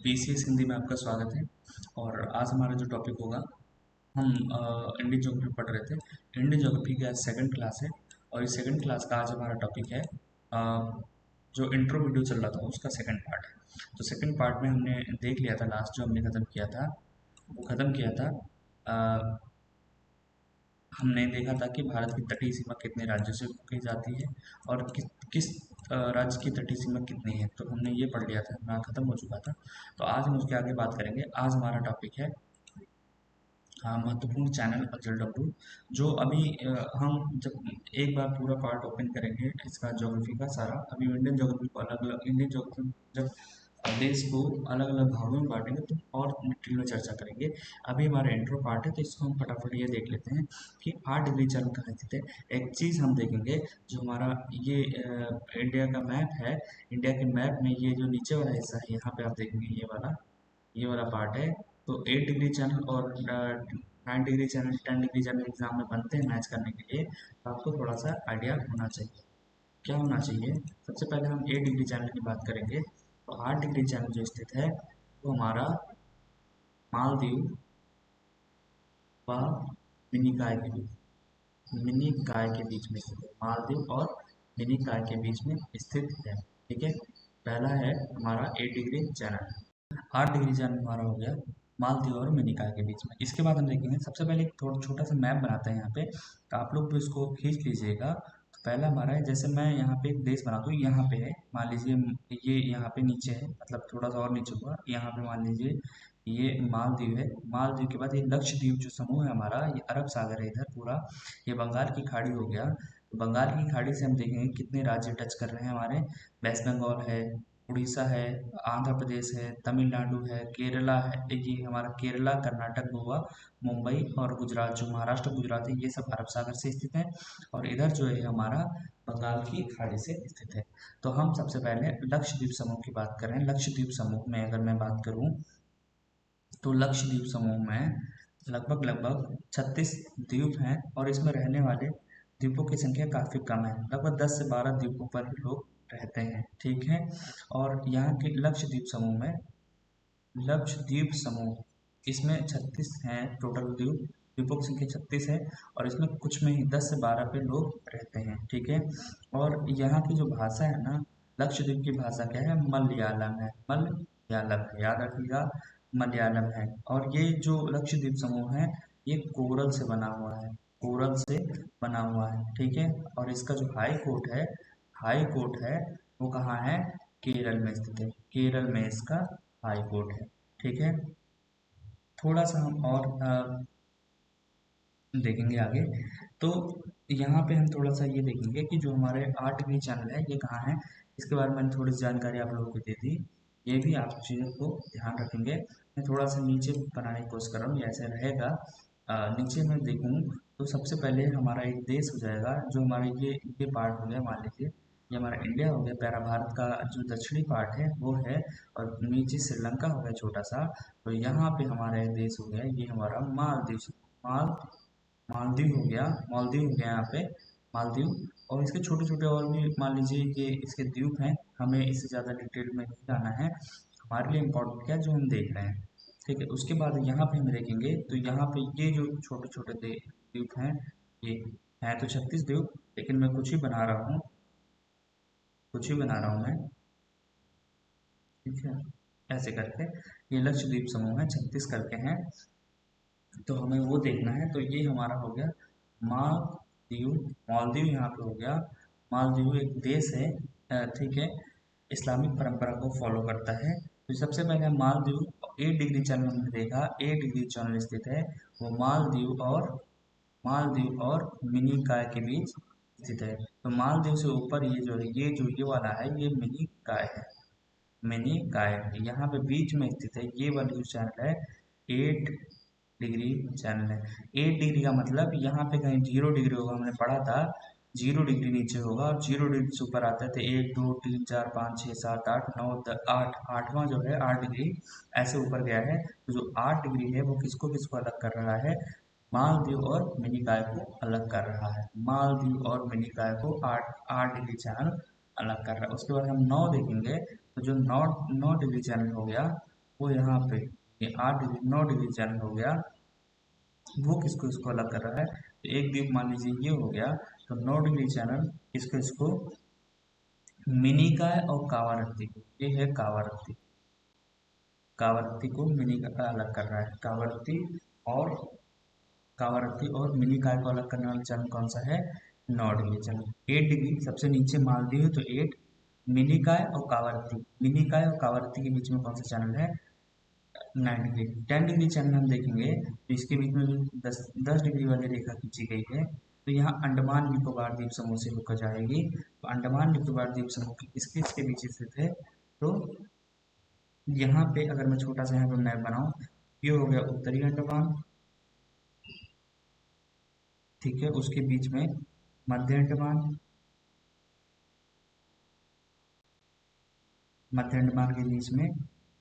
PCS Hindi में आपका स्वागत है। और आज हमारा जो टॉपिक होगा, हम इंडियन ज्योग्राफी पढ़ रहे थे। इंडियन ज्योग्राफी की आज सेकंड क्लास है और इस सेकंड क्लास का आज हमारा टॉपिक है जो इंट्रो वीडियो चल रहा था उसका सेकंड पार्ट है। तो सेकंड पार्ट में हमने देख लिया था, लास्ट जो हमने ख़त्म किया था वो ख़त्म किया था। अ, हमने देखा था कि भारत की तटीय सीमा कितने राज्यों से की जाती है और किस राज्य की तटीय सीमा कितनी है, तो हमने ये पढ़ लिया था, ना ख़त्म हो चुका था। तो आज हम उसके आगे बात करेंगे। आज हमारा टॉपिक है महत्वपूर्ण चैनल अचल डब्ल्यू, जो अभी हम जब एक बार पूरा पार्ट ओपन करेंगे इसका ज्योग्राफी का सारा। अभी इंडियन ज्योग्राफी को अलग अलग, इंडियन ज्योग्राफी जब देश को अलग अलग भागों में बांटेंगे तो और डिटेल में चर्चा करेंगे। अभी हमारा इंट्रो पार्ट है तो इसको हम फटाफट ये देख लेते हैं कि 8 डिग्री चरण कहाँ स्थित है। एक चीज़ हम देखेंगे, जो हमारा ये इंडिया का मैप है, इंडिया के मैप में ये जो नीचे वाला हिस्सा है यहाँ पे आप देखेंगे ये वाला पार्ट है। तो 8 डिग्री चैनल और 9 degree channel, 10 degree channel exam में बनते हैं मैच करने के लिए, तो आपको थोड़ा सा आइडिया होना चाहिए। क्या होना चाहिए? सबसे पहले हम 8 डिग्री चैनल की बात करेंगे। तो 8 डिग्री चैनल जो स्थित है वो हमारा मालदीव व मिनिकॉय के बीच, मिनिकॉय के बीच में स्थित है। मालदीव और मिनिकॉय के बीच में स्थित है। ठीक है, पहला है हमारा 8 डिग्री चैनल। 8 डिग्री चैनल हमारा हो गया मालदीव और मिनिकॉय के बीच में। इसके बाद हम देखेंगे, सबसे पहले एक थोड़ा छोटा सा मैप बनाते हैं यहाँ पे, तो आप लोग भी इसको खींच लीजिएगा। तो पहला हमारा है, जैसे मैं यहाँ पे एक देश बनाता हूँ, यहाँ पे है, मान लीजिए ये यहाँ पे नीचे है, मतलब थोड़ा सा और नीचे हुआ, यहाँ पे मान लीजिए ये मालदीव है। मालदीव के बाद ये लक्षद्वीप जो समूह है हमारा, ये अरब सागर है इधर पूरा, ये बंगाल की खाड़ी हो गया। तो बंगाल की खाड़ी से हम देखेंगे कितने राज्य टच कर रहे हैं हमारे। वेस्ट बंगाल है, उड़ीसा है, आंध्र प्रदेश है, तमिलनाडु है, केरला है, ये हमारा केरला, कर्नाटक, गोवा, मुंबई और गुजरात, जो महाराष्ट्र गुजरात है, ये सब अरब सागर से स्थित है। और इधर जो है हमारा बंगाल की खाड़ी से स्थित है। तो हम सबसे पहले लक्षद्वीप समूह की बात करें। लक्षद्वीप समूह में अगर मैं बात करूं, तो लक्षद्वीप समूह में लगभग लगभग 36 द्वीप हैं और इसमें रहने वाले द्वीपों की संख्या काफ़ी कम है। लगभग 10 से 12 द्वीपों पर ही लोग रहते हैं। ठीक है, और यहाँ के लक्षद्वीप समूह इसमें 36 हैं टोटल द्वीप, द्वीपों की संख्या 36 है और इसमें कुछ में ही 10 से 12 पे लोग रहते हैं। ठीक है, और यहाँ की जो भाषा है ना, लक्षद्वीप की भाषा क्या है? मलयालम है। मलयालम है, याद रखिएगा, मलयालम है। और ये जो लक्षद्वीप समूह है ये कोरल से बना हुआ है, कोरल से बना हुआ है। ठीक है, और इसका जो हाई कोर्ट है वो कहाँ है? केरल में स्थित है। केरल में इसका हाई कोर्ट है। ठीक है, थोड़ा सा हम और देखेंगे आगे। तो यहाँ पे हम थोड़ा सा ये देखेंगे कि जो हमारे 8 डिग्री चैनल है ये कहाँ है। इसके बारे में मैंने थोड़ी सी जानकारी आप लोगों को दे दी, ये भी आप चीज़ों को ध्यान रखेंगे। मैं थोड़ा सा नीचे बनाने की कोशिश कर रहा हूँ, ये ऐसे रहेगा। नीचे मैं देखूँ तो सबसे पहले हमारा एक देश हो जाएगा, जो हमारे ये पार्ट हो गया, मान लीजिए ये हमारा इंडिया हो गया, प्यारा भारत का जो दक्षिणी पार्ट है वो है, और नीचे श्रीलंका हो गया छोटा सा। तो यहाँ पे हमारा एक देश हो गया, ये हमारा माल मालदीव हो गया, मालदीव हो गया यहाँ पे, मालदीव। और इसके छोटे छोटे और भी मान लीजिए ये इसके द्वीप हैं, हमें इससे ज़्यादा डिटेल में नहीं जाना है, हमारे लिए इम्पोर्टेंट क्या है जो हम देख रहे हैं। ठीक है, उसके बाद यहाँ पे हम देखेंगे तो यहाँ पे ये जो छोटे छोटे द्वीप हैं, ये हैं तो 36 द्वीप, लेकिन मैं कुछ ही बना रहा हूँ मैं। ठीक है, ऐसे करके ये लक्षद्वीप समूह है, 36 करके हैं, तो हमें वो देखना है। तो ये हमारा हो गया मालदीव। मालदीव यहाँ पे हो गया। मालदीव एक देश है, ठीक है, इस्लामिक परंपरा को फॉलो करता है। तो सबसे पहले मालदीव 8 डिग्री चैनल हमने देखा, 8 डिग्री चैनल स्थित है, वो मालदीव और मिनी काय के बीच स्थित है। तो मालदीव से ऊपर ये जो है, ये वाला है, ये मिनी काय है। मिनी काय यहाँ पे बीच में स्थित है, ये वाली जो चैनल है 8 डिग्री चैनल है। 8 डिग्री का मतलब यहाँ पे कहीं 0 डिग्री होगा, हमने पढ़ा था 0 डिग्री नीचे होगा और 0 डिग्री से ऊपर आता है। तो 1 2 3 4 5 6 7 8 9 10 8, आठवां जो है 8 डिग्री ऐसे ऊपर गया है। तो जो 8 डिग्री है वो किसको किसको अलग कर रहा है? मालदीव और मिनिकॉय को अलग कर रहा है। मालदीव और मिनिकॉय को 8 8 डिग्री चैनल अलग कर रहा है। उसके बाद हम 9 देखेंगे, तो जो 9 9 डिग्री चैनल हो गया वो यहाँ पे ये 8 डिग्री 9 डिग्री चैनल हो गया, वो किसको इसको अलग कर रहा है। तो एक द्वीप मान लीजिए ये हो गया, तो 9 डिग्री चैनल इसको इसको मिनिकाय और कावारत्ती को, ये है कावारत्ती, कावारत्ती को मिनिकाय अलग कर रहा है। और कावारत्ती और मिनिकाय को अलग करने वाला चैनल कौन सा है, 9 डिग्री चैनल। 8 डिग्री सबसे नीचे मालदीव है तो 8, मिनिकाय और कावारत्ती, मिनिकाय और कावारत्ती के बीच में कौन सा चैनल है, 9 डिग्री। 10 डिग्री चैनल हम देखेंगे तो इसके बीच में भी 10 डिग्री वाली रेखा खींची गई है, तो यहाँ अंडमान निकोबार द्वीप समूह से होकर जाएगी। तो अंडमान निकोबार द्वीप समूह की किसके इसके बीच स्थित है, तो यहाँ पे अगर मैं छोटा सा यहाँ पे मैप बनाऊं, ये हो गया उत्तरी अंडमान, ठीक है, उसके बीच में मध्य अंडमान, मध्य अंडमान के बीच में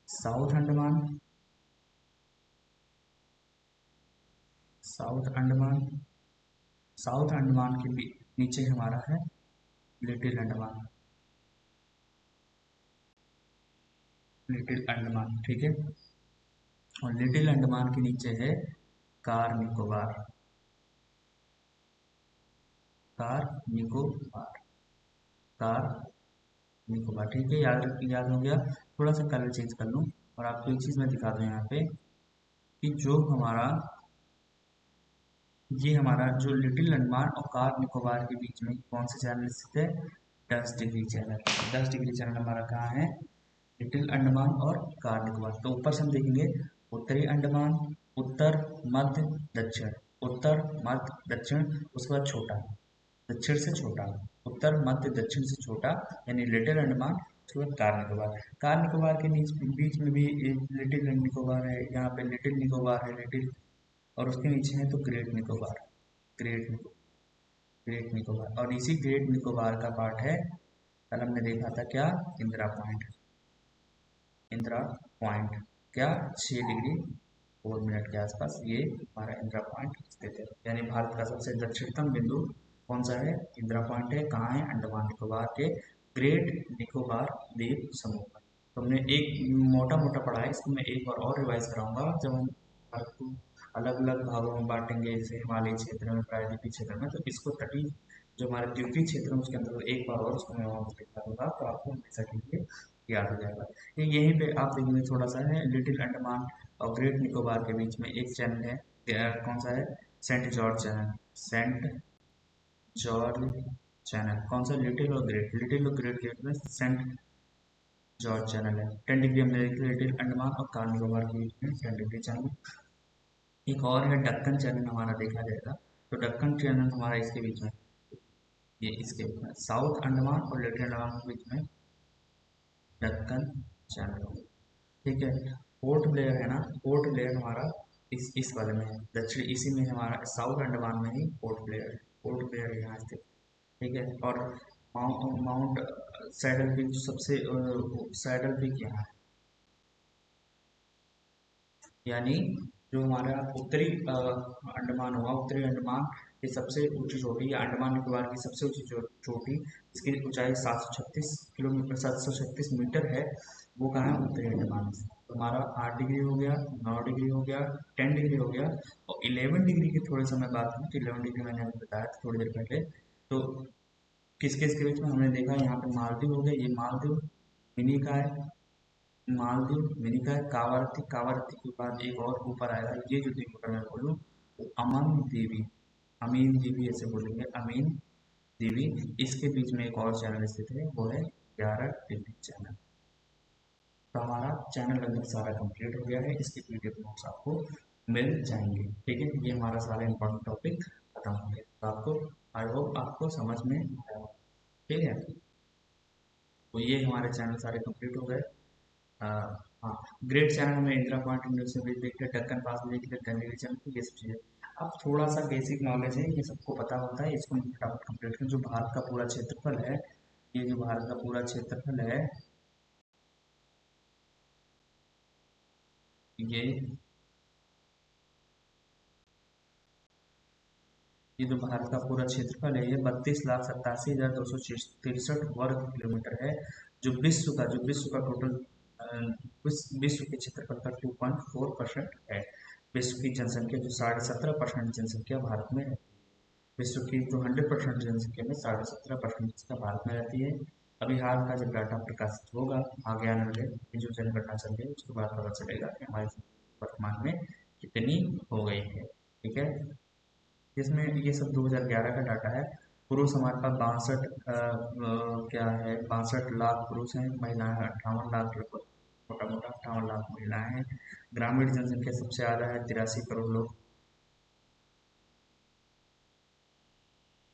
south Andaman, south Andaman, south Andaman के नीचे हमारा है लिटिल अंडमान, लिटिल अंडमान, ठीक है। और लिटिल अंडमान के नीचे है car Nicobar, car Nicobar, car Nicobar, ठीक है। याद हो गया। थोड़ा सा कलर चेंज कर लूँ और आपको एक चीज़ मैं दिखा दूँ यहाँ पे कि जो हमारा ये हमारा जो लिटिल अंडमान और कार निकोबार के बीच में कौन सा चैनल स्थित है, 10 डिग्री चैनल। 10 डिग्री चैनल हमारा कहाँ है, लिटिल अंडमान और कार निकोबार। तो ऊपर से हम देखेंगे उत्तरी अंडमान, उत्तर मध्य दक्षिण, उत्तर मध्य दक्षिण, उसके बाद छोटा, दक्षिण से छोटा, उत्तर मध्य दक्षिण से छोटा, यानी लिटिल अंडमान, उसके बाद कार निकोबार। कार निकोबार के बीच में भी लिटिल निकोबार है, यहाँ पे लिटिल निकोबार है, लिटिल, और उसके नीचे है तो great Nicobar, great Nicobar, great Nicobar. और इसी ग्रेट निकोबार का पार्ट है, कल हमने देखा था क्या, इंदिरा पॉइंट, इंदिरा पॉइंट, क्या 6 डिग्री 4 मिनट के आसपास ये हमारा इंदिरा पॉइंट स्थित है। यानी भारत का सबसे दक्षिणतम बिंदु कौन सा है, इंदिरा पॉइंट है। कहाँ है, अंडमान निकोबार के ग्रेट निकोबार द्वीप समूह पर। तो हमने एक मोटा मोटा पढ़ा है, इसको मैं एक बार और रिवाइज कराऊंगा जब हम भारत को अलग अलग भागों में बांटेंगे, जैसे हिमालयी क्षेत्र में, प्रायद्वीपीय क्षेत्र में, तो इसको तटीय जो हमारे द्वीपीय क्षेत्र है उसके अंदर एक बार और उसको मैं वहाँ दिखा दूंगा, तो आपको हमेशा के लिए याद हो जाएगा। यहीं पे आप देखेंगे थोड़ा सा है लिटिल अंडमान और ग्रेट निकोबार के बीच में एक चैनल है, कौन सा है, Saint George channel, Saint George channel. कौन सा, लिटिल और ग्रेट, लिटिल और ग्रेट के बीच में सेंट जॉर्ज चैनल है। 10 डिग्री हमने देखी लिटिल अंडमान और कार निकोबार के बीच में 10 डिग्री चैनल। एक और है डक्कन चैनल हमारा देखा जाएगा, तो डक्कन चैनल हमारा इसके बीच में, ये इसके बीच में साउथ अंडमान और लिटिल अंडमान के बीच में डक्कन चैनल, ठीक है। पोर्ट ब्लेयर है ना, पोर्ट ब्लेयर हमारा इस वाले में है, दक्षिण इसी में हमारा साउथ अंडमान में ही पोर्ट ब्लेयर है, पोर्ट ब्लेयर है यहाँ स्थित, ठीक है। और माउंट सैडल पीक सबसे सैडल पीक यहाँ है, यानी जो हमारा उत्तरी अंडमान हुआ, उत्तरी अंडमान की सबसे ऊंची चोटी या अंडमान निकोबार की सबसे ऊंची चोटी, इसकी ऊंचाई 736 किलोमीटर 736 मीटर है, वो कहाँ है, उत्तरी अंडमान में। तो हमारा 8 डिग्री हो गया, 9 डिग्री हो गया, 10 डिग्री हो गया, और 11 डिग्री की थोड़ी समय बात करें तो 11 डिग्री मैंने अभी बताया था थोड़ी देर पहले। तो किसके इसके बीच में हमने देखा, यहाँ पे मालदीव हो गया, ये मालदीव, मिनी का है मालदीव, मिनिकॉय, कावारत्ती, कावारत्ती के बाद एक और ऊपर आएगा, ये जो द्वीप अगर मैं बोलूँ तो अमन देवी, अमीन देवी ऐसे बोलेंगे, अमीन देवी, इसके बीच में एक और चैनल स्थित है, वो है 11 डिग्री चैनल। तो हमारा चैनल लगभग सारा कंप्लीट हो गया है, इसके पीडीएफ नोट्स आपको मिल जाएंगे, ठीक है। ये हमारा सारा इंपॉर्टेंट टॉपिक खत्म हो गया, तो आपको आई होप आपको समझ में आया, ठीक है। तो ये हमारे चैनल सारे कंप्लीट हो गए। हाँ, ग्रेट चैनल में इंदिरा पॉइंट यूनिवर्सिटी भी देख लिया, डक्कन पास भी देख लिया, गंगेरी चैनल, ये सब चीज़ें अब थोड़ा सा बेसिक नॉलेज है, ये सबको पता होता है, इसको हम फटाफट कंप्लीट करें। जो भारत का पूरा क्षेत्रफल है, ये जो भारत का पूरा क्षेत्रफल है, ये ये जो भारत का पूरा क्षेत्रफल है, ये 32,87,263 वर्ग किलोमीटर है। जो विश्व का टोटल विश्व के क्षेत्रफल का 2.4% है। विश्व की जनसंख्या जो 17.5% जनसंख्या भारत में है। विश्व की जो 100% जनसंख्या में 17.5% जनसंख्या भारत में रहती है। अभी हाल का जब डाटा प्रकाशित होगा आगे आने वाले जो जनगणना चल रही है उसके बाद पता चलेगा कि हमारी वर्तमान में कितनी हो गई है। ठीक है, जिसमें ये सब 2011 का डाटा है। पुरुष हमारे पास 62 लाख पुरुष हैं, महिलाएं 58 लाख, लगभग मोटा मोटा 58 लाख महिलाएं हैं। ग्रामीण जनसंख्या सबसे ज़्यादा है, 83 करोड़ लोग।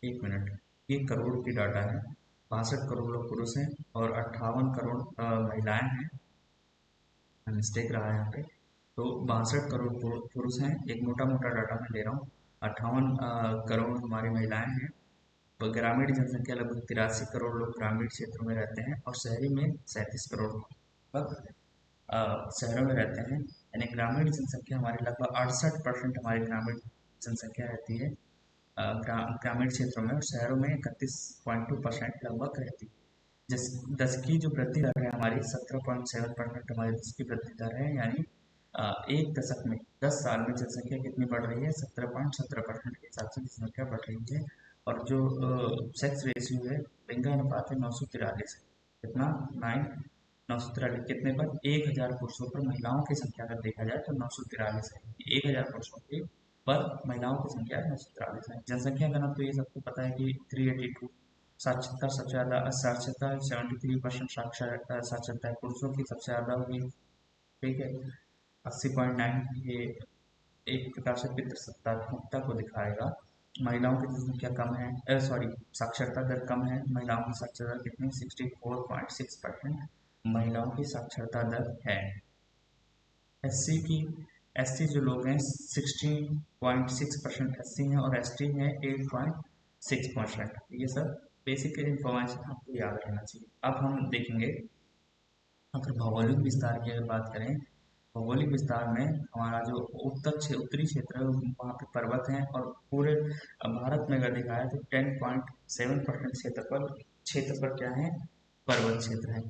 एक मिनट, ये करोड़ की डाटा है। 62 करोड़ लोग पुरुष हैं और 58 करोड़ महिलाएं हैं। मिस्टेक रहा है यहाँ पे। तो 62 करोड़ पुरुष हैं, एक मोटा मोटा डाटा मैं ले रहा हूँ। 58 करोड़ हमारी महिलाएं हैं। तो ग्रामीण जनसंख्या लगभग 83 करोड़ लोग ग्रामीण क्षेत्रों में रहते हैं और शहरी में 37 करोड़ लगभग शहरों में रहते हैं। यानी ग्रामीण जनसंख्या हमारी लगभग 68% हमारी ग्रामीण जनसंख्या रहती है ग्रामीण क्षेत्रों में, और शहरों में 31.2% लगभग रहती है। जिस 10 की जो वृद्धि दर है हमारी 17.7% हमारी 10 की वृद्धि दर है। यानी एक दशक में 10 साल में जनसंख्या कितनी बढ़ रही है? 17.17% के हिसाब से जनसंख्या बढ़ रही है। और जो सेक्स रेशियो है, लिंगानुपात है 943। कितना? 943 कितने पर? 1000 पुरुषों पर महिलाओं की संख्या अगर देखा जाए तो 943 है। 1000 पुरुषों के पर महिलाओं की संख्या 943 है। जनसंख्या घनत्व तो ये सबको पता है कि 382। साक्षरता सबसे ज़्यादा, साक्षरता 73% साक्षरता है पुरुषों की सबसे ज़्यादा होगी। ठीक है, 80.9। ये एक प्रकार से पितृसत्तात्मकता को दिखाएगा। महिलाओं की जनसंख्या कम है, सॉरी, साक्षरता दर कम है। महिलाओं की साक्षरता दर कितनी? 64.6% महिलाओं की साक्षरता दर है। एससी की, एससी जो लोग हैं 16.6% एससी हैं और एसटी है 8.6%। ये सब बेसिक इन्फॉर्मेशन आपको याद रहना चाहिए। अब हम देखेंगे, अगर भौगोलिक विस्तार की अगर बात करें, भौगोलिक विस्तार में हमारा जो उत्तरी क्षेत्र है वहाँ पे पर्वत हैं, और पूरे भारत में अगर देखा है तो 10.7% क्षेत्रफल क्या है? पर्वत क्षेत्र है।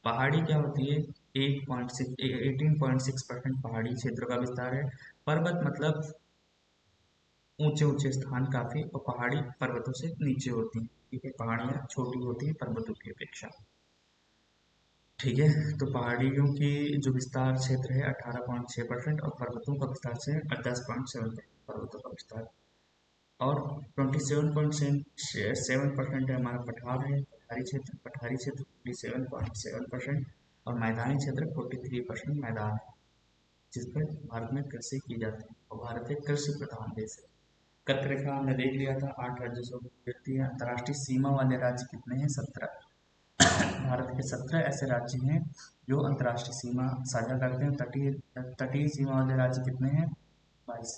पहाड़ी क्या होती है? 18.6% पहाड़ी क्षेत्र का विस्तार है। पर्वत मतलब ऊंचे ऊंचे स्थान काफी, और पहाड़ी पर्वतों से नीचे होती हैं। ठीक है, पहाड़ियाँ छोटी होती हैं पर्वतों की अपेक्षा। ठीक है, तो पहाड़ियों की जो विस्तार क्षेत्र है 18.6%, और पर्वतों का विस्तार से 10.7% पर्वतों का विस्तार। और 27.7% है हमारा पठार है, पठारी क्षेत्र 47.7%, और मैदानी क्षेत्र 43% मैदान है, जिस पर भारत में कृषि की जाती है और भारत एक कृषि प्रधान देश है। कर्क रेखा हमने देख लिया था, 8 राज्यों से व्यक्ति है। अंतर्राष्ट्रीय सीमा वाले राज्य कितने हैं? 17। भारत के 17 ऐसे राज्य हैं जो अंतर्राष्ट्रीय सीमा साझा करते हैं। तटीय तटीय सीमा वाले राज्य कितने हैं? 22।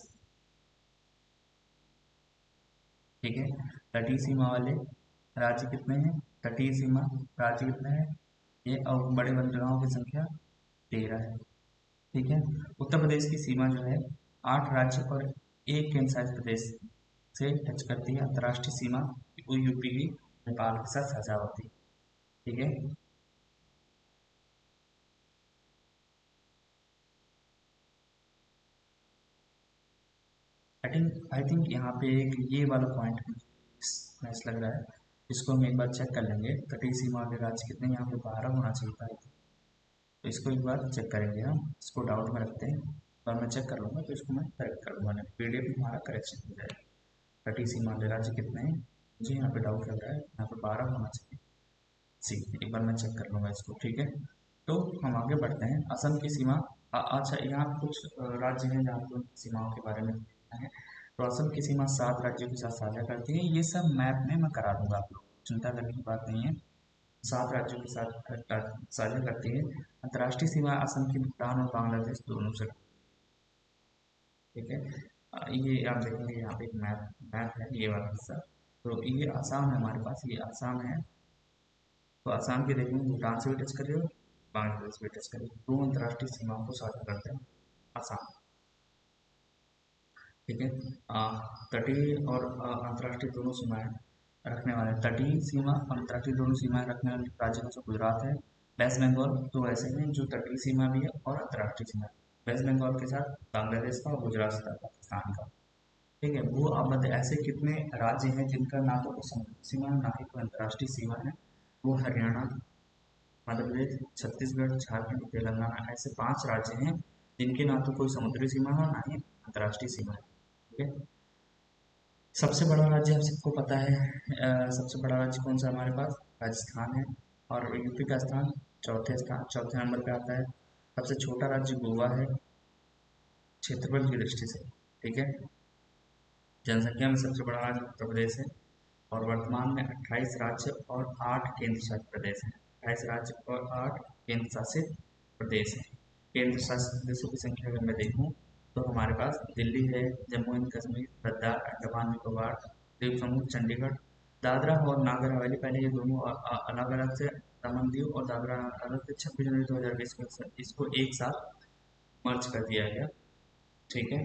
ठीक है, तटीय सीमा वाले राज्य कितने हैं? तटीय सीमा राज्य कितने हैं ये? और बड़े बंदरगाहों की संख्या 13 है। ठीक है, उत्तर प्रदेश की सीमा जो है 8 राज्य और एक केंद्र शासित प्रदेश से टच करती है। अंतर्राष्ट्रीय सीमा वो यूपी की नेपाल के साथ साझा होती है। ठीक है, आई थिंक यहाँ पे एक ये वाला पॉइंट मैच लग रहा है, इसको हम एक बार चेक कर लेंगे। तटीय सीमा वाले राज्य कितने? यहाँ पे 12 होना चाहिए था। तो इसको एक बार चेक करेंगे, हम इसको डाउट में रखते हैं, और मैं चेक कर लूँगा तो इसको मैं करेक्ट कर दूँगा, पीडीएफ में हमारा करेक्शन हो जाएगा। तटीय सीमा वाले राज्य कितने हैं? मुझे यहाँ पे डाउट लग रहा है, यहाँ पे 12 होना चाहिए। सी, एक बार मैं चेक कर लूँगा इसको। ठीक है, तो हम आगे बढ़ते हैं। असम की सीमा, अच्छा, यहाँ कुछ राज्य हैं जहाँ पे उनकी सीमाओं के बारे में देखना है। तो असम की सीमा 7 राज्यों के साथ साझा करती है। ये सब मैप में मैं करा दूंगा, आप लोग चिंता करने की बात नहीं है। 7 राज्यों के साथ साझा करती है। अंतर्राष्ट्रीय सीमा असम की भूटान और बांग्लादेश दोनों से। ठीक है, ये आप देखेंगे यहाँ पे एक मैप मैप है, ये वाला हिस्सा। तो ये आसाम है हमारे पास, ये आसाम है। तो आसाम के देखेंगे भूटान से भी टच कर रहे हो, बांग्लादेश भी टच कर रहे हो, दो अंतर्राष्ट्रीय सीमाओं को साझा करते हैं आसाम। ठीक है, तटीय और अंतर्राष्ट्रीय दोनों सीमाएं रखने वाले, तटीय सीमा और अंतर्राष्ट्रीय दोनों सीमाएं रखने वाले राज्य में से गुजरात है। वेस्ट बंगाल तो ऐसे हैं जो तटीय सीमा भी है और अंतर्राष्ट्रीय सीमा है। वेस्ट बंगाल के साथ बांग्लादेश का और गुजरात के साथ पाकिस्तान का। ठीक है, वो अब ऐसे कितने राज्य हैं जिनका ना तो कोई समुद्री सीमा है, ना ही कोई अंतर्राष्ट्रीय सीमा है। वो हरियाणा, मध्य प्रदेश, छत्तीसगढ़, झारखंड, तेलंगाना, ऐसे 5 राज्य हैं जिनकी ना तो कोई समुद्री सीमा है, ना ही अंतर्राष्ट्रीय सीमा है। ठीक है। सबसे बड़ा राज्य आप सबको पता है, सबसे बड़ा राज्य कौन सा हमारे पास? राजस्थान है। और यूपी का स्थान चौथे नंबर पे आता है। सबसे छोटा राज्य गोवा है क्षेत्रफल की दृष्टि से। ठीक है। जनसंख्या में सबसे बड़ा राज्य उत्तर प्रदेश है। और वर्तमान में 28 राज्य और 8 केंद्र शासित प्रदेश हैं। 28 राज्य और 8 केंद्र शासित प्रदेश हैं। केंद्र शासित प्रदेशों की संख्या अगर मैं देखूं तो हमारे पास दिल्ली है, जम्मू एंड कश्मीर, लद्दाख, अंडमान निकोबार, द्वीप समूह, चंडीगढ़, दादरा और नागर हवेली। पहले ये दोनों अलग अलग से, दमन दीव और दादरा अलग से 26 जनवरी 2020 को इसको एक साथ मर्ज कर दिया गया। ठीक है।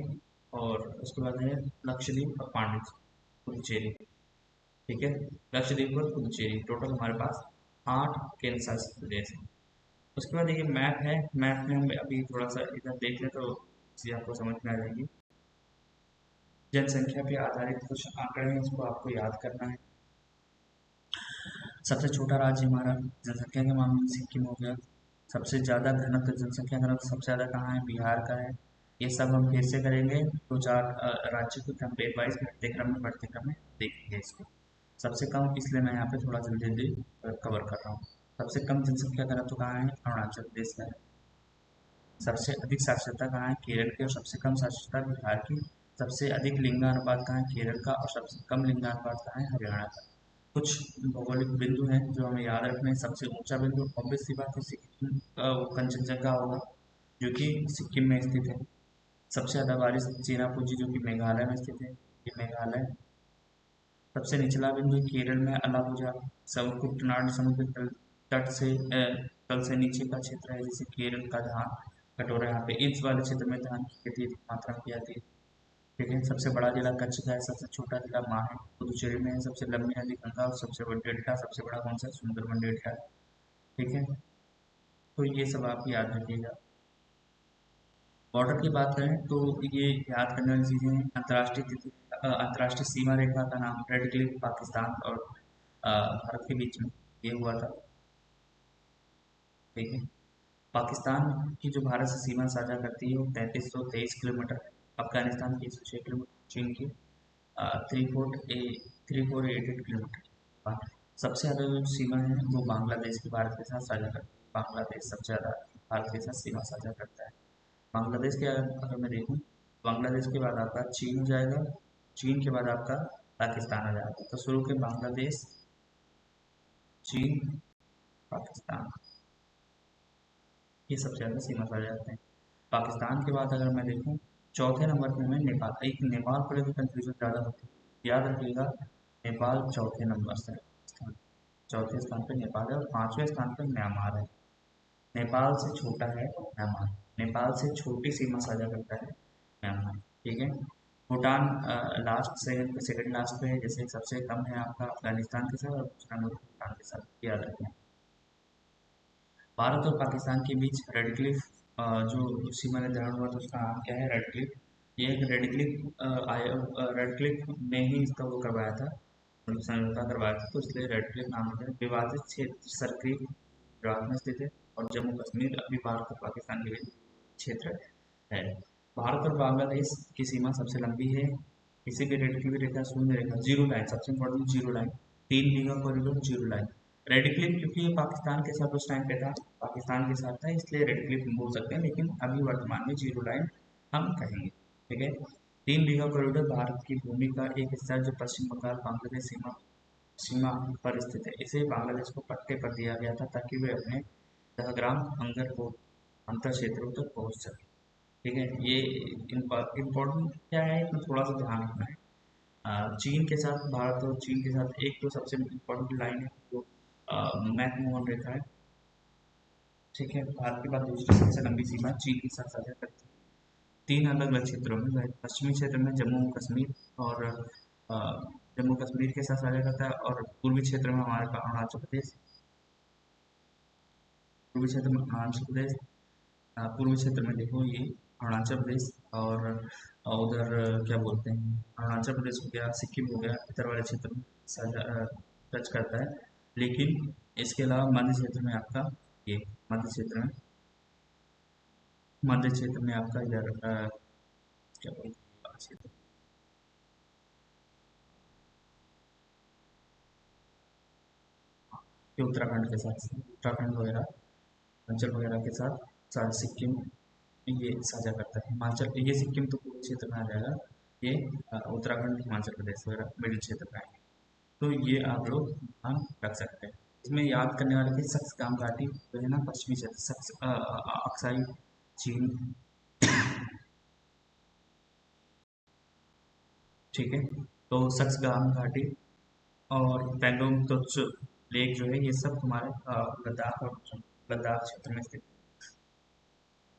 और उसके बाद है लक्षद्वीप और पुडुचेरी। ठीक है। लक्षद्वीप और पुडुचेरी, टोटल हमारे पास 8 केंद्र शासित प्रदेश हैं। उसके बाद ये मैप है, मैप में हम अभी थोड़ा सा इधर देख लें तो चीज़ आपको समझ में आ जाएगी। जनसंख्या पे आधारित कुछ आंकड़े हैं, उसको आपको याद करना है। सबसे छोटा राज्य हमारा जनसंख्या के मामले में सिक्किम हो गया। सबसे ज़्यादा घनत्व, जनसंख्या घनत्व सबसे ज़्यादा कहाँ है? बिहार का है। ये सब हम फिर से करेंगे, दो चार राज्यों को हम पेज वाइज बढ़ते क्रम में देखेंगे इसको। सबसे कम, इसलिए मैं यहाँ पे थोड़ा जल्दी जल्दी कवर कर रहा हूँ। सबसे कम जनसंख्या घनत्व कहाँ है? अरुणाचल प्रदेश का है। सबसे अधिक साक्षरता कहाँ है? केरल की। और सबसे कम साक्षरता बिहार की। सबसे अधिक लिंगानुपात कहाँ है? केरल का। और सबसे कम लिंगानुपात कहाँ है? हरियाणा का। कुछ भौगोलिक बिंदु हैं जो हमें याद रखने हैं। सबसे ऊंचा बिंदु ऑब्वियस सी बात है सिक्किम का, वो कंचनजंगा होगा जो कि सिक्किम में स्थित है। सबसे ज़्यादा बारिश चेरापूंजी जो कि मेघालय में स्थित है, ये मेघालय। सबसे निचला बिंदु केरल में अलापुझा। सब कुटनाड समुद्र तट से तल से नीचे का क्षेत्र है, जैसे केरल का धान कटोरा। यहाँ पे इस वाले क्षेत्र में धान की खेती अधिक मात्रा में की जाती है। ठीक है। सबसे बड़ा जिला कच्छ का है। सबसे छोटा जिला माहे पुदुचेरी में है। सबसे लंबी नदी गंगा। और सबसे बड़ा डेल्टा, सबसे बड़ा कौन सा? सुंदरबन डेल्टा है। ठीक है। तो ये सब आप याद रखिएगा। बॉर्डर की बात करें तो ये याद करने वाली चीज़ें हैं। अंतर्राष्ट्रीय सीमा रेखा का नाम रेड क्लिफ पाकिस्तान और भारत के बीच में ये हुआ था। ठीक है। पाकिस्तान की जो भारत से सीमा साझा करती है वो 3323 किलोमीटर है। अफगानिस्तान की 106 किलोमीटर, चीन की 3488 किलोमीटर। सबसे ज़्यादा जो सीमा है वो बांग्लादेश की भारत के साथ साझा करती है। बांग्लादेश सबसे ज़्यादा भारत के साथ सीमा साझा करता है। बांग्लादेश के अगर मैं देखूँ, बांग्लादेश के बाद आपका चीन हो जाएगा। चीन के बाद आपका पाकिस्तान आ जाएगा। तो शुरू के बांग्लादेश, चीन, पाकिस्तान, ये सबसे ज़्यादा सीमा साझा करते हैं। पाकिस्तान के बाद अगर मैं देखूँ, चौथे नंबर पे हमें नेपाल। एक नेपाल को लेकर कंफ्यूजन ज़्यादा होती है, याद रखिएगा। नेपाल चौथे नंबर से चौथे स्थान पे नेपाल है और 5वें स्थान पे म्यांमार है। नेपाल से छोटा है म्यांमार। नेपाल से छोटी सीमा साझा करता है म्यांमार। ठीक है। भूटान लास्ट से सेकंड लास्ट पे है, जैसे सबसे कम है आपका अफगानिस्तान के साथ और दूसरा नंबर भूटान के साथ, याद रखें। भारत और पाकिस्तान के बीच रेड क्लिफ जो सीमा निर्धारण हुआ था उसका नाम क्या है? Red Cliff. ये एक रेड क्लिफ ने ही इसका वो करवाया था, मतलब समझौता करवाया था, तो इसलिए रेड क्लिफ नाम है। विवादित क्षेत्र सरक्रीक गुजरात में स्थित है। और जम्मू कश्मीर अभी भारत और पाकिस्तान के बीच क्षेत्र है। भारत और बांग्लादेश की सीमा सबसे लंबी है। किसी भी रेड की भी रेखा, शून्य रेखा, जीरो लाइन, सबसे important zero line. 3 Bigha corridor, zero line. Radcliffe क्योंकि ये पाकिस्तान के साथ उस टाइम पे था, पाकिस्तान के साथ था, इसलिए रेड क्लिफ हम बोल सकते हैं, लेकिन अभी वर्तमान में जीरो लाइन हम कहेंगे। ठीक है। 3 बीघा कॉरिडोर भारत की भूमि का एक हिस्सा है जो पश्चिम बंगाल बांग्लादेश सीमा सीमा पर स्थित है। इसे बांग्लादेश को पट्टे पर दिया गया था ताकि वे अपने दहग्राम हंगर को अंतर क्षेत्रों तक पहुंच सके। ठीक है। ये इम्पोर्टेंट क्या है, इसमें थोड़ा सा ध्यान रखना है। चीन के साथ, भारत और चीन के साथ एक तो सबसे इम्पोर्टेंट लाइन है जो मैकमोहन रेखा है। ठीक है। भारत के बाद दूसरी सबसे लंबी सीमा चीन के साथ साझा करती है। 3 अलग अलग क्षेत्रों में, पश्चिमी क्षेत्र में जम्मू कश्मीर और जम्मू कश्मीर के साथ साझा करता है। और पूर्वी क्षेत्र में हमारे पास अरुणाचल प्रदेश, पूर्वी क्षेत्र में अरुणाचल प्रदेश, पूर्वी क्षेत्र में देखो ये अरुणाचल प्रदेश, और उधर क्या बोलते हैं, अरुणाचल प्रदेश हो गया, सिक्किम हो गया, इधर वाले क्षेत्र में साझा टच करता है। लेकिन इसके अलावा मध्य क्षेत्र में आपका ये मध्य क्षेत्र में मध्य क्षेत्र में आपका इधर क्या बोलते हैं क्षेत्र, ये उत्तराखंड के साथ, उत्तराखंड वगैरह, हिमाचल वगैरह के साथ साथ सिक्किम ये साझा करता है। हिमाचल ये सिक्किम तो पूर्वी क्षेत्र में आ जाएगा, ये उत्तराखंड हिमाचल प्रदेश वगैरह मिडिल क्षेत्र में आएंगे। तो ये आप लोग ध्यान रख सकते हैं। इसमें याद करने वाले की सक्स गाम घाटी जो है ना, पश्चिमी क्षेत्र, सक्स अक्साई चीन, ठीक है। तो सक्स गाम घाटी और पैंगोंग त्सो लेक जो है, ये सब तुम्हारे लद्दाख और लद्दाख क्षेत्र में स्थित,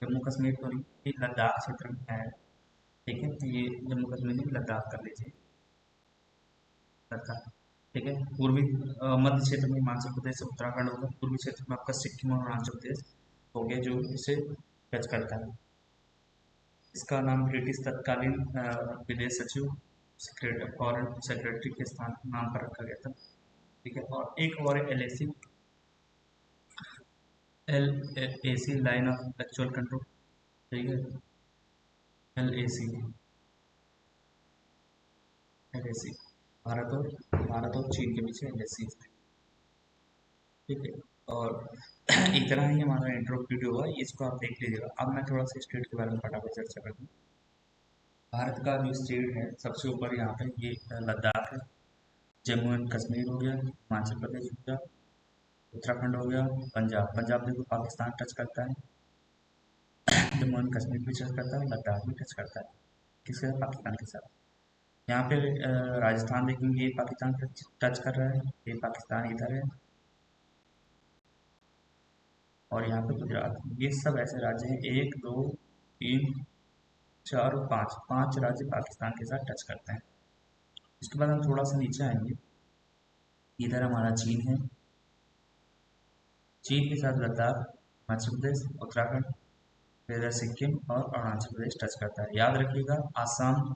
जम्मू कश्मीर तो नहीं, ये लद्दाख क्षेत्र में है, ठीक है। तो ये जम्मू कश्मीर में लद्दाख कर लीजिए, लद्दाख, ठीक है। पूर्वी मध्य क्षेत्र में हिमाचल प्रदेश उत्तराखंड होगा, पूर्वी क्षेत्र में आपका सिक्किम और अरुणाचल प्रदेश हो गया जो इसे टच करता है। इसका नाम ब्रिटिश तत्कालीन विदेश सचिव फॉरेन सेक्रेटरी के स्थान नाम पर रखा गया था, ठीक है। और एक और L A C, L A C line of actual control, ठीक है। L A C, L A C, Bharat और चीन के बीच एल ए सी, ठीक है। और इतना ही हमारा इंट्रो वीडियो हुआ, इसको आप देख लीजिएगा। अब मैं थोड़ा सा स्टेट के बारे में फटाफट चर्चा कर दूँ। भारत का जो स्टेट है सबसे ऊपर यहाँ पे ये लद्दाख है, जम्मू एंड कश्मीर हो गया, हिमाचल प्रदेश हो गया, उत्तराखंड हो गया, पंजाब, पंजाब देखो पाकिस्तान टच करता है, जम्मू एंड कश्मीर भी टच करता है, लद्दाख भी टच करता है, किसके साथ, पाकिस्तान के साथ। यहाँ पे राजस्थान देखेंगे, ये पाकिस्तान टच कर रहा है, ये पाकिस्तान इधर है, और यहाँ पे गुजरात, ये सब ऐसे राज्य हैं, एक दो तीन चार और पाँच, पांच राज्य पाकिस्तान के साथ टच करते हैं। इसके बाद हम थोड़ा सा नीचे आएंगे, इधर हमारा चीन है, चीन के साथ लद्दाख, हिमाचल प्रदेश, उत्तराखंड, फिर इधर सिक्किम और अरुणाचल प्रदेश टच करता है। याद रखिएगा, आसाम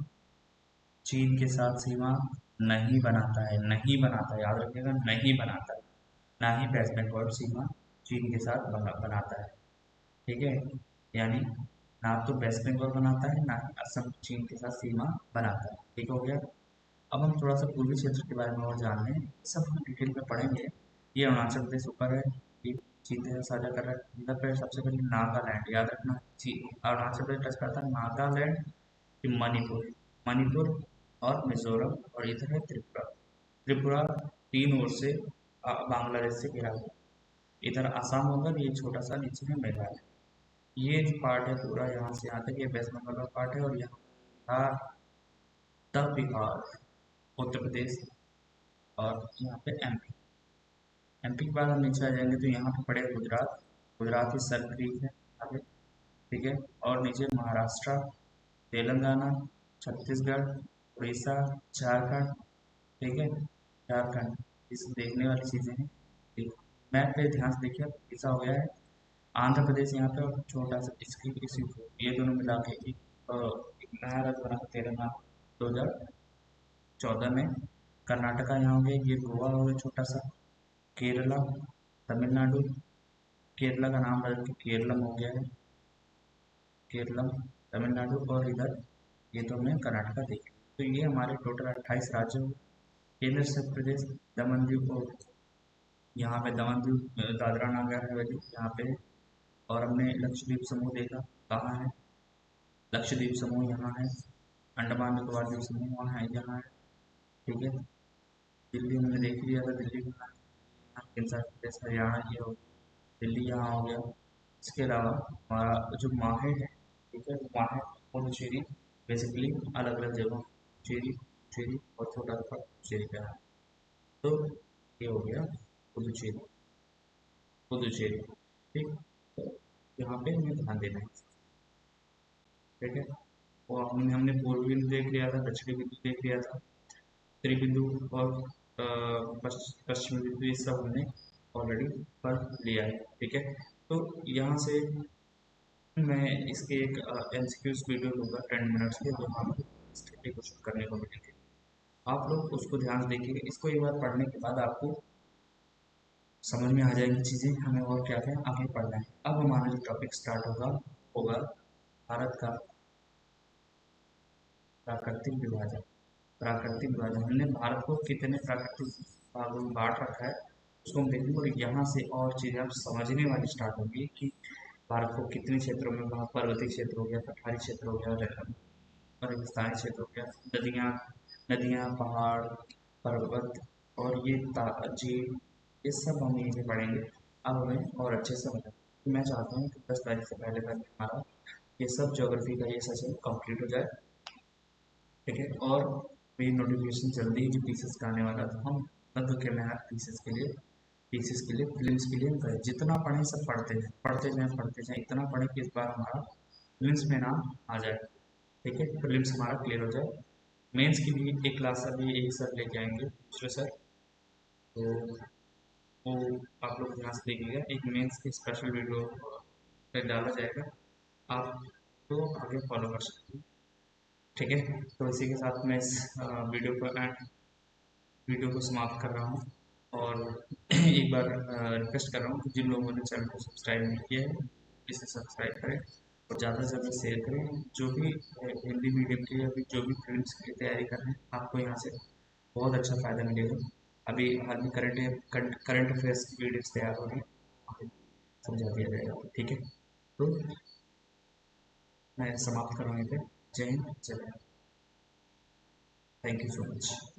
चीन के साथ सीमा नहीं बनाता है, नहीं बनाता है, याद रखिएगा, नहीं बनाता है। ना ही वेस्ट बंगाल सीमा चीन के साथ बनाता है, ठीक है। यानी ना तो वेस्ट बंगाल बनाता है, ना ही असम चीन के साथ सीमा बनाता है, ठीक हो गया। अब हम थोड़ा सा पूर्वी क्षेत्र के बारे में और जान लें, सब हम डिटेल में पढ़ेंगे। ये अरुणाचल प्रदेश ऊपर है, ये चीन के साथ साझा कर रहा है। इधर पर सबसे पहले नागालैंड, याद रखना, अरुणाचल प्रदेश टच करता है नागालैंड, फिर मणिपुर, मणिपुर और मिजोरम, और इधर है त्रिपुरा, त्रिपुरा तीन ओर से बांग्लादेश से घिरा हुआ। इधर आसाम होगा, ये छोटा सा नीचे में मेघालय, ये जो पार्ट है पूरा यहाँ से यहाँ तक, ये वेस्ट बंगाल का पार्ट है, और यहाँ बिहार, तब बिहार, उत्तर प्रदेश, और यहाँ पे एमपी, एमपी के बाद हम नीचे आ जाएंगे तो यहाँ पे पड़ेगा गुजरात, गुजरात ही सर क्रीक है यहाँ पे, ठीक है। और नीचे महाराष्ट्र, तेलंगाना, छत्तीसगढ़, उड़ीसा, झारखंड, ठीक है, झारखंड, इस देखने वाली चीज़ें हैं, ठीक। मैप पे ध्यान से देखिए, ऐसा हो गया है आंध्र प्रदेश यहाँ पे, और छोटा सा इसकी इसी को ये दोनों मिला के एक नया राज्य बना, तेलंगाना 2014 में। कर्नाटका यहाँ हो गया, ये गोवा हो गया छोटा सा, केरला, तमिलनाडु, केरला का नाम बदल के केरलम हो गया है, केरलम, तमिलनाडु, और इधर ये तो हमने कर्नाटका देखे। तो ये हमारे टोटल 28 राज्य हो। केंद्र शासित प्रदेश दमन दीव को, यहाँ पे दमन दीव, दादरा नगर हवेली यहाँ पे, और हमने लक्षद्वीप समूह देखा, कहाँ है, लक्षद्वीप समूह यहाँ है, अंडमान निकोबार द्वीप समूह वहाँ है, यहाँ है, ठीक है। दिल्ली हमने देख लिया था, दिल्ली कहाँ है, केंद्र शासित प्रदेश हरियाणा ये हो, दिल्ली यहाँ हो गया। इसके अलावा हमारा जो माहे है, ठीक है, माहे पुडुचेरी, बेसिकली अलग अलग जगहों, पुडुचेरी और छोटा सा पुडुचेरी का है। तो ये हो गया पुडुचेरी, पुडुचेरी, ठीक। तो यहाँ पे हमें ध्यान देना है, ठीक है। और हमने पूर्व बिंदु देख लिया था, दक्षिणी बिंदु देख लिया था, त्रिबिंदु और पश्चिमी बिंदु, ये सब हमने ऑलरेडी पढ़ लिया है, ठीक है। तो यहाँ से मैं इसके एक एमसीक्यूज वीडियो लूँगा 10 मिनट्स के, जो हम स्टडी क्वेश्चन करने को मिलेंगे। आप लोग उसको ध्यान से देखिए, इसको एक बार पढ़ने के बाद आपको समझ में आ जाएगी चीज़ें, हमें और क्या क्या आगे पढ़ना है। अब हमारा जो टॉपिक स्टार्ट होगा होगा भारत का प्राकृतिक विभाजन। प्राकृतिक विभाजन, हमने भारत को कितने प्राकृतिक भागों में बांट रखा है उसको हम देखेंगे, और यहाँ से और चीज़ें आप समझने वाली स्टार्ट होगी कि भारत को कितने क्षेत्रों में, वहाँ पर्वतीय क्षेत्र हो गया, पठारी क्षेत्र हो गया, रेगिस्तानी क्षेत्र हो गया, नदियाँ नदियाँ, पहाड़, पर्वत, और ये झील, ये सब हम यहीं पे पढ़ेंगे। अब हमें और अच्छे से मतलब, तो मैं चाहता हूँ कि 10 तारीख से पहले तक हमारा ये सब ज्योग्राफी का ये सेशन कंप्लीट हो जाए, ठीक है। और मेरी नोटिफिकेशन जल्दी ही जो पीसीएस का आने वाला था, हम बंद के मैं पीसीएस के लिए फिल्म्स के लिए हम करें, जितना पढ़ें सब पढ़ते जाएं, पढ़ते जाएं, इतना पढ़ें कि इस बार हमारा फिल्म्स में नाम आ जाए, ठीक है। प्रीलिम्स हमारा क्लियर हो जाए। मेंस की भी एक क्लास अभी एक सर लेके आएंगे, दूसरे सर, तो वो आप लोग ध्यान से देखिएगा, एक मेंस की स्पेशल वीडियो पे डाला जाएगा, आप तो आगे फॉलो कर सकते हैं, ठीक है। तो इसी के साथ मैं इस वीडियो को समाप्त कर रहा हूँ, और एक बार रिक्वेस्ट कर रहा हूँ कि जिन लोगों ने चैनल को सब्सक्राइब नहीं किया है, इसे सब्सक्राइब करें और ज़्यादा से ज़्यादा शेयर करें। जो भी हिंदी मीडियम के या फिर जो भी फिल्म्स की तैयारी कर रहे हैं, आपको यहाँ से बहुत अच्छा फ़ायदा मिलेगा। अभी हाल में करंट अफेयर्स की वीडियोस तैयार हो रही हैं, आपको समझा दिया जाएगा, ठीक है। तो मैं समाप्त कर रहा हूँ यहाँ पे। जय हिंद, जय Bharat, thank you so much.